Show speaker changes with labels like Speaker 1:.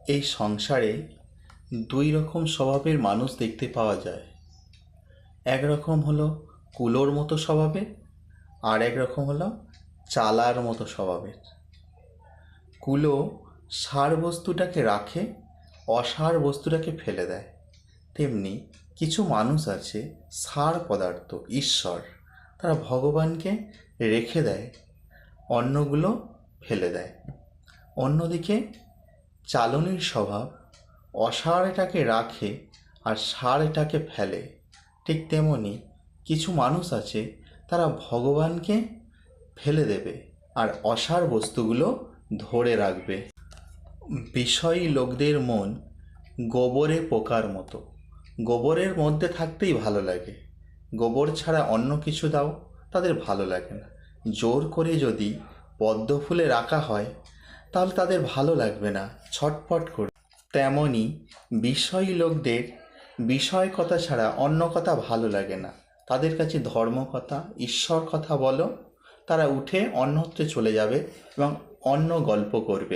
Speaker 1: এই সংসারে দুই রকম স্বভাবের মানুষ দেখতে পাওয়া যায়। একরকম হলো কুলোর মতো স্বভাবের, আর একরকম হলো চালার মতো স্বভাবের। কুলো সার বস্তুটাকে রাখে, অসার বস্তুটাকে ফেলে দেয়। তেমনি কিছু মানুষ আছে সার পদার্থ, ঈশ্বর, তারা ভগবানকে রেখে দেয়, অন্যগুলো ফেলে দেয়। অন্যদিকে চালনির স্বভাব অসার এটাকে রাখে আর সার এটাকে ফেলে। ঠিক তেমনি কিছু মানুষ আছে তারা ভগবানকে ফেলে দেবে আর অসার বস্তুগুলো ধরে রাখবে। বিষয়ী লোকদের মন গোবরে পোকার মতো, গোবরের মধ্যে থাকতেই ভালো লাগে। গোবর ছাড়া অন্য কিছু দাও তাদের ভালো লাগে না। জোর করে যদি পদ্ম ফুলে রাখা হয় তাহলে তাদের ভালো লাগবে না, ছটফট করবে। তেমনই বিষয়ী লোকদের বিষয় কথা ছাড়া অন্য কথা ভালো লাগে না। তাদের কাছে ধর্ম কথা, ঈশ্বর কথা বলো, তারা উঠে অন্যত্র চলে যাবে এবং অন্য গল্প করবে।